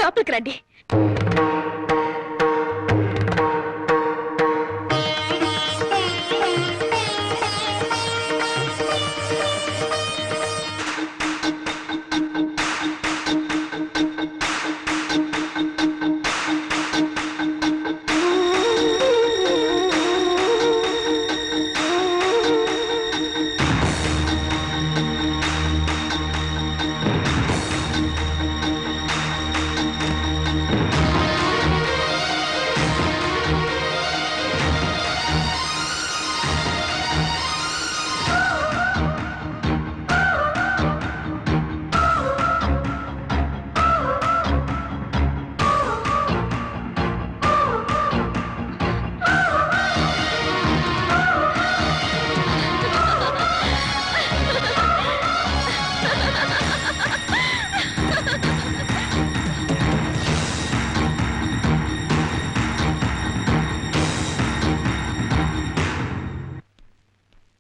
లోపలికి రండి.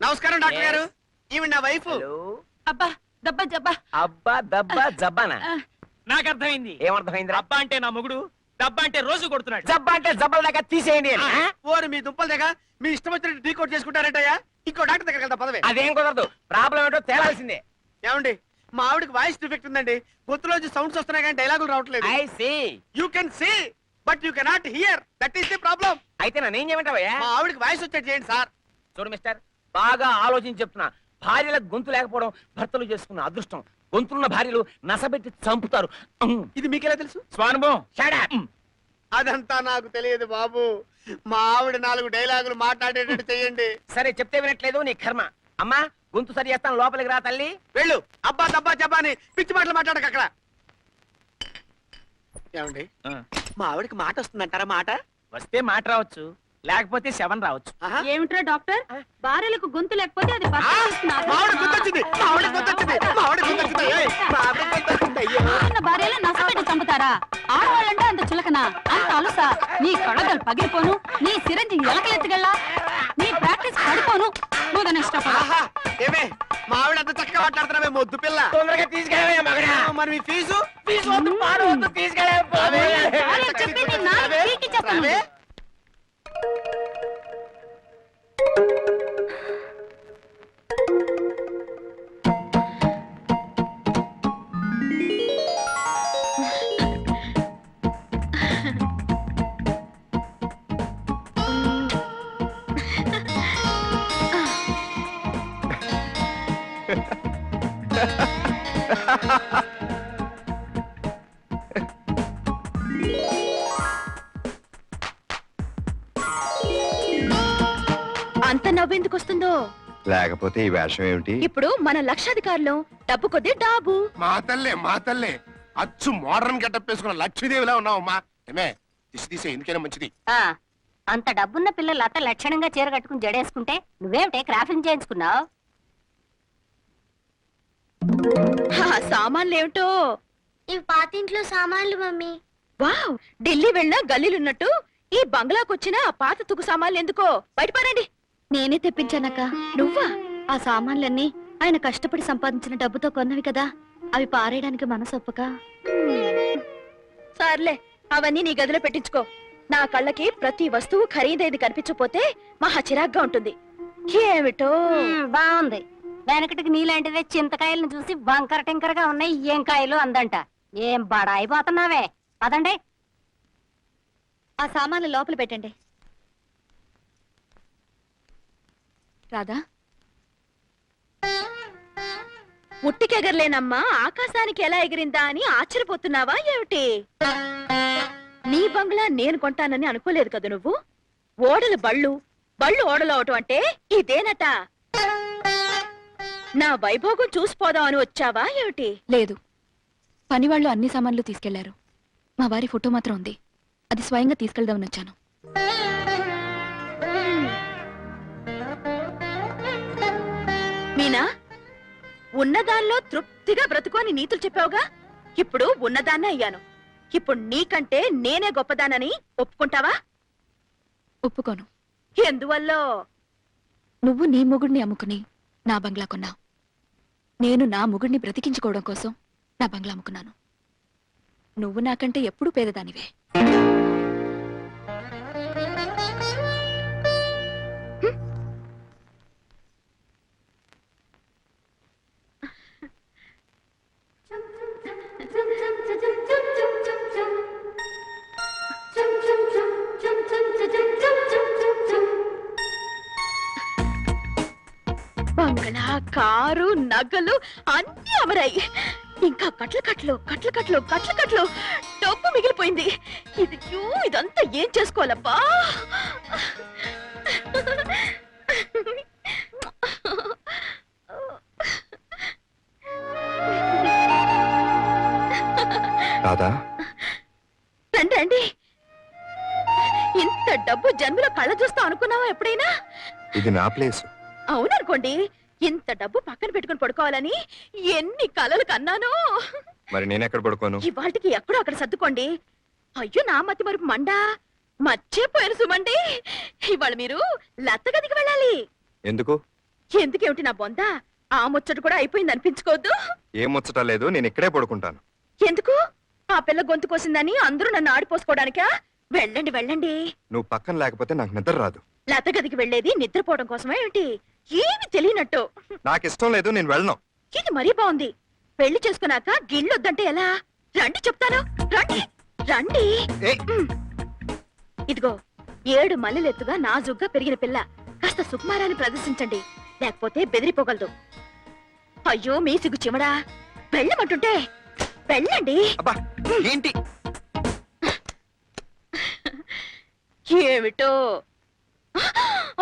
నమస్కారం డాక్టర్ గారు. ఈవిడ నా వైఫ్. అబ్బా దబ్బా జబ్బా. అబ్బా దబ్బా జబ్బానా? నాకు అర్థమైంది. ఏమర్థమైంది? అబ్బా అంటే నా మొగుడు, దబ్బా అంటే రోజు కొడుతున్నాడు. జబ్బా అంటే జబ్బల దగ్గర తీసేయండి. ఓరు మీ దుంపల దగ్గర మీ ఇష్టం వచ్చినట్టు డీకోడ్ చేసుకుంటారంటయ్యా. ఇంకో డాక్టర్ దగ్గర వెళ్తా పదవే. అదేం కుదరదు, ప్రాబ్లం ఏంటో తేలాల్సిందే. ఏమండి, మా ఆవిడకి వాయిస్ డిఫెక్ట్ ఉందండి. గొంతులోంచి సౌండ్స్ వస్తున్నాయి కానీ డైలాగులు రావట్లేదు. I see. You can see but you cannot hear. That is the problem. అయితే నన్నేం చేయమంటావయ్యా? మా ఆవిడకి వాయిస్ వచ్చేది చేయండి సార్. చూడు మిస్టర్, బాగా ఆలోచించి చెప్తున్నా. భార్యలకు గొంతు లేకపోవడం భర్తలు చేసుకున్న అదృష్టం. గొంతున్న భార్యలు నసబెట్టి చంపుతారు. ఇది మీకెలా తెలుసు? స్వానుభవం. Shut up. అదంతా నాకు తెలియదు బాబు. మా ఆవిడ 4 డైలాగులు మాట్లాడేటట్టు చేయండి. సరే, చెప్తే వినట్లేదు, నీ కర్మ. అమ్మా, గొంతు సరి చేస్తాను, లోపలికి రా తల్లి. వెళ్ళు. అబ్బా దబ్బా జబ్బాని పిచ్చి మాటలు మాట్లాడక అక్కడ. ఏమండి, మా ఆవిడకి మాట వస్తుందంటారా? మాట వస్తే మాట రావచ్చు, లేకపోతే శవం రావచ్చు. ఏమిట్రా డాక్టర్, భార్యలకు గొంతు లేకపోతే అది భర్త చేస్తున్నారు. మా ఆవిడ గుర్తొచ్చింది. మా ఆవిడ గుర్తొచ్చింది. మా ఆవిడ గుర్తొచ్చింది. ఏయ్, మా ఆవిడ గుర్తొచ్చింది. అయ్యో, ఉన్న భార్యలు నసపెట్టి చంపుతారా? ఆడవాళ్ళంటే అంత చులకనా, అంత అలుసా? నీ కడగలు పగిలిపోను, నీ సిరంజి ఎలకలెత్తుకెళ్ళా, నీ ప్రాక్టీస్ పడిపోను. ఆహా, ఏమే మా ఆవిడ అంత చక్కగా మాట్లాడుతున్నావే మొద్దు పిల్ల. తొందరగా తీసుకెళ్ళవే మగడా. మరి మీ ఫీజు? ఫీజు వద్దు, పాడు వద్దు, తీసుకెళ్ళవే. చెప్పింది నాలుగు పీకి చెప్పను. రావే. అంత నవ్వెందుకు వస్తుందో. లేకపోతే ఈ వేషం ఏమిటి? ఇప్పుడు మన లక్షాధికారులు, డబ్బు కొద్ది డాబు. మా తల్లే అచ్చు మోడర్న్ గెటప్ వేసుకున్న లక్ష్మీదేవిలా ఉన్నావమ్మా. ఏమే తీసే ఎందుకైనా మంచిది. అంత డబ్బున్న పిల్లలు అత్త లక్షణంగా చీర కట్టుకుని జడేసుకుంటే నువ్వేమిటే క్రాఫింగ్ చేయించుకున్నావు? సామాన్లు ఏమిటో. ఇవి పాతింట్లో సామాన్లు మమ్మీ. వావ్, ఢిల్లీ వెళ్ళినా గల్లీలున్నట్టు ఈ బంగ్లాకొచ్చిన ఆ పాత తుకు సామాన్లు ఎందుకో? బయటపారండి. నేనే తెప్పించానక్క. నువ్వా? ఆ సామాన్లన్నీ ఆయన కష్టపడి సంపాదించిన డబ్బుతో కొన్నవి కదా, అవి పారేయడానికి మనసొప్పక. సర్లే, అవన్నీ నీ గదిలో పెట్టించుకో. నా కళ్ళకి ప్రతి వస్తువు ఖరీదైంది కనిపించకపోతే మహా చిరాగ్గా ఉంటుంది. ఏమిటో బాగుంది. వెనకటికి నీలాంటిదే చింతకాయలను చూసి వంకర టింకరగా ఉన్నాయి ఏం కాయలు అందంట. ఏం బడాయిపోతున్నావే. పదండి. ఆ సామాన్లు లోపల పెట్టండి. రాధా, ఉట్టికెగరలేనమ్మా ఆకాశానికి ఎలా ఎగిరిందా అని ఆశ్చర్యపోతున్నావా ఏమిటి? నీ బంగ్లా నేను కొంటానని అనుకోలేదు కదా నువ్వు. ఓడలు బళ్ళు, బళ్ళు ఓడలు అవటం అంటే ఇదేనట. నా వైభోగం చూసిపోదాం అని వచ్చావా ఏమిటి? లేదు, పనివాళ్లు అన్ని సామాన్లు తీసుకెళ్లారు. మా వారి ఫోటో మాత్రం ఉంది, అది స్వయంగా తీసుకెళ్దామని వచ్చాను. మీనా, ఉన్నదానిలో తృప్తిగా బ్రతుకోని నీతులు చెప్పావుగా. ఇప్పుడు ఉన్నదాన్నే అయ్యాను. ఇప్పుడు నీకంటే నేనే గొప్పదానని ఒప్పుకుంటావా? ఒప్పుకోను. ఎందువల్ల? నువ్వు నీ మొగుడిని అమ్ముకుని నా బంగ్లా కొన్నావు. నేను నా మొగుడిని బ్రతికించుకోవడం కోసం నా బంగ్లా అమ్ముకున్నాను. నువ్వు నాకంటే ఎప్పుడు పేదదానివే. బంగళా, కారు, నగలు అన్ని అవరాయి. ఇంకా కట్లు డబ్బు మిగిలిపోయింది. ఇదంతా ఏం చేసుకోవాలబ్బా? రాధా, రండి రండి. ఇంత డబ్బు జన్మలో కళ్ళ చూస్తా అనుకున్నావా ఎప్పుడైనా? ఇది నా ప్లేస్. అవుననుకోండి. ఇంత డబ్బు పక్కన పెట్టుకుని పడుకోవాలని ఎన్ని కలలు కన్నానో. మరి నేను ఎక్కడ పడుకోను? ఇవాళకి ఎక్కడో అక్కడ సర్దుకోండి. అయ్యో, నా మతి మరుపు మండా, మర్చిపోయాను సుమండి. ఇవాళ మీరు లత్త గదికి వెళ్ళాలి. ఎందుకు? ఎందుకేమిటి నా బొంద? ఆ ముచ్చట కూడా అయిపోయింది అనిపించుకోవద్దు. ఏం ముచ్చట లేదు, నేను ఇక్కడే పడుకుంటాను. ఎందుకు? ఆ పిల్ల గొంతు కోసిందని అందరూ నన్ను ఆడిపోసుకోవడానికా? వెళ్ళండి వెళ్ళండి. నువ్వు పక్కన లేకపోతే నాకు నిద్ర రాదు. లత గదికి వెళ్ళేది నిద్రపోవడం కోసమే ఏమిటి? ఏమి తెలియనట్టు. నాకు ఇష్టం లేదు, నేను వెళ్ళను. ఇది మరీ బాగుంది. పెళ్లి చేసుకున్నాక గిళ్ళొద్దంటే ఎలా? రండి చెప్తాను. రండి రండి. ఏ, ఇదిగో 7 మల్లెలెత్తుగా నాజుగ్గా పెరిగిన పిల్ల. కాస్త సుకుమారాన్ని ప్రదర్శించండి, లేకపోతే బెదిరిపోగలదు. అయ్యో, మీ సిగ్గు చిమడా. వెళ్ళమంటుంటే వెళ్ళండి. అబ్బా, ఏంటి? ఏమిటో.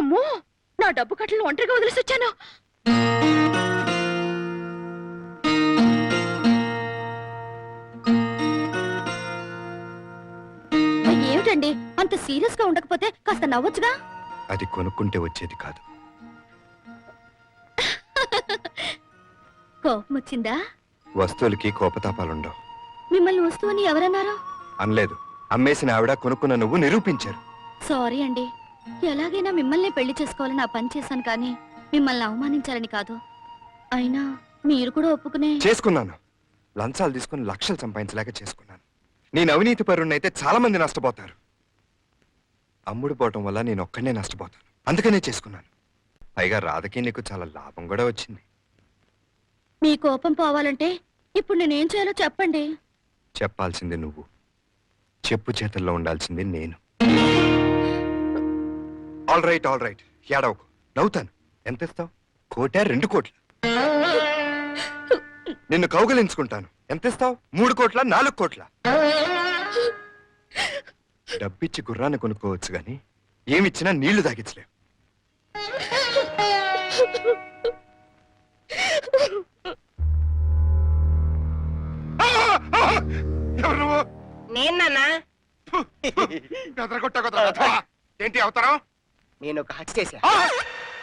అమ్మో, నా డబ్బు కట్టలను ఒంటరిగా వదిలేసి వచ్చాను. ఏమిటండి అంత సీరియస్ గా ఉండకపోతే కాస్త నవ్వొచ్చుగా? అది కొనుక్కుంటే వచ్చేది కాదు. కోపం వచ్చిందా? వస్తువులకి కోపతాపాలుండవు. మిమ్మల్ని వస్తువుని ఎవరన్నారు? అనలేదు, అమ్మేసిన ఆవిడ కొనుక్కున్న నువ్వు నిరూపించారు. సారీ అండి. ఎలాగైనా మిమ్మల్ని పెళ్లి చేసుకోవాలని ఆ పని చేశాను, కానీ మిమ్మల్ని అవమానించాలని కాదు. అయినా మీరు కూడా ఒప్పుకునే. చేసుకున్నాను. లంచాలు తీసుకుని లక్షలు సంపాదించలేక చేసుకున్నాను. నేను అవినీతి పరుణ్ణైతే చాలా మంది నష్టపోతారు. అమ్ముడు పోవటం వల్ల నేను ఒక్కనే నష్టపోతాను. అందుకనే చేసుకున్నాను. పైగా రాధకి నీకు చాలా లాభం కూడా వచ్చింది. మీ కోపం పోవాలంటే ఇప్పుడు నేనేం చేయాలో చెప్పండి. చెప్పాల్సింది నువ్వు, చెప్పు చేతుల్లో ఉండాల్సింది నేను. ఆల్ రైట్, ఏడవకు, నవ్వుతాను. ఎంత ఇస్తావు? 1 2 కోట్ల. నిన్ను కౌగలించుకుంటాను. ఎంత ఇస్తావు? 3 కోట్ల 4 కోట్ల. డబ్బిచ్చి గుర్రాన్ని కొనుక్కోవచ్చు గాని ఏమిచ్చినా నీళ్లు తాగించలేవు. ఎవరు నువ్వు? నేనన్నా బెదరగొట్ట కుదరదు. ఏంటి అవతారం? నేను ఒక హత్య చేశా.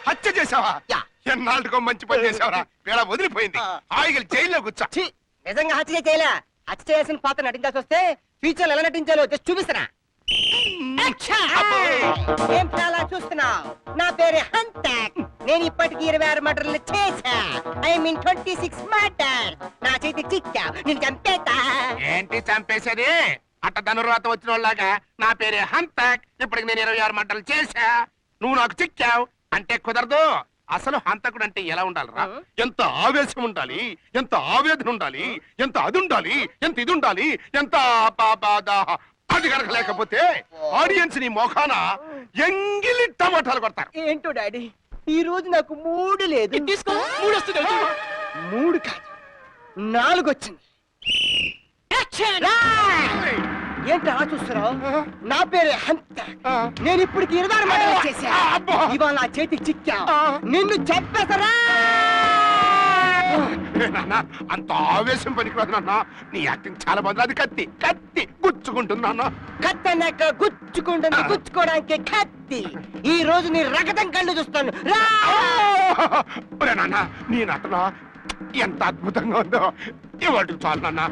హత్య చేసావా? యా. ఎన్నాళ్ళకో మంచి పని చేసావరా? వేళ వదిలిపోయింది. హాయిగా జైల్లో కూర్చో. ఛీ, నిజంగా హత్య చేయలే. హత్య చేయాల్సిన పాత్ర నటించాల్సి వస్తే ఫ్యూచర్ ఎలా నటించాలో జస్ట్ చూపిస్తారా? ఏం చాలా చూస్తున్నావు? నా పేరు హంతక్. నేను ఇప్పటికి 26 మర్డర్లు చేశా. I mean 26 murder. నా చేతి చిక్కా, నేను చంపేతా. ఏంటి చంపేసేది? అట్ట ధనుర్వాత వచ్చిన వాళ్ళగా నా పేరే హంతక్. ఇప్పటికి నేను 26 మంటలు చేశా. నువ్వు నాకు చిక్కావు అంటే కుదరదు. అసలు హంతకుడు అంటే ఎలా ఉండాలిరా? ఎంత ఆవేశం ఉండాలి, ఎంత ఆవేదన ఉండాలి, ఎంత అది ఉండాలి, ఎంత ఇది ఉండాలి, ఎంత అది కనుక లేకపోతే ఆడియన్స్ నీ మొఖాన ఎంగిలి టమాటాలు కొడతారు. ఏంటో డాడీ, ఈ రోజు నాకు మూడు లేదు. తీసుకో, 3 వస్తుంది. 3 కాదు, 4 వచ్చింది. ఏంటి అలా చూస్తున్నావు? నా పేరే హంత. నేను ఇప్పటికి 26 మర్డర్లు చేశా. ఇవాళ నా చేతికి చిక్కా. నిన్ను చెప్పేసరా? నాన్న, అంత ఆవేశం పనికిరాదు నాన్న. నీ యాక్టింగ్ చాలా బాగుంది. అది కత్తి కత్తి గుచ్చుకుంటున్నా. కత్తనక గుచ్చుకుంటుంది. గుచ్చుకోవడానికి కత్తి. ఈ రోజు నీ రగతం కళ్ళు చూస్తాను. నాన్న, నీ నటన ఎంత అద్భుతంగా ఉందో. ఇవాటి చాలు నాన్న.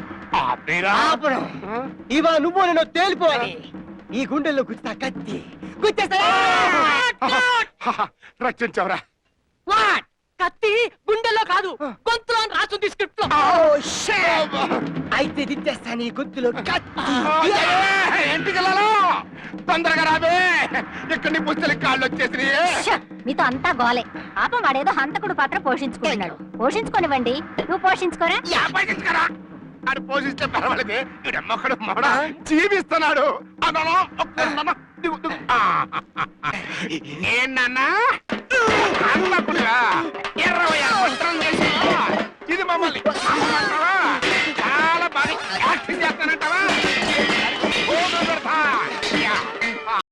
ఇవా నువ్వు నేను తేలిపోవాలి. ఈ గుండెల్లో గుచ్చుతా కత్తి. గుచ్చేసా రక్షించవరా? కత్తి గుండెల్లో కాదు, గొంతులో రాసుంది స్క్రిప్ట్ లో. అయితే దిద్దేస్తాను ఈ గుద్దులో ఇంటికి వెళ్ళాలో తొందరగా రాబే ఇక్కడ నీ పుస్తలకి కాళ్ళు వచ్చేసినాయి. ఛ! మీతో అంతా గోలే పాపం వాడేదో హంతకుడు పాత్ర పోషించుకుంటున్నాడు పోషించుకోనివ్వండి నువ్వు పోషించుకోరా పోషించుకరా అది పోషిస్తే పర్వాలేదే వీడమ్మొక్కడు మోడ జీవిస్తున్నాడు అన్నాను ఏంటన్నా అన్నకుడిగా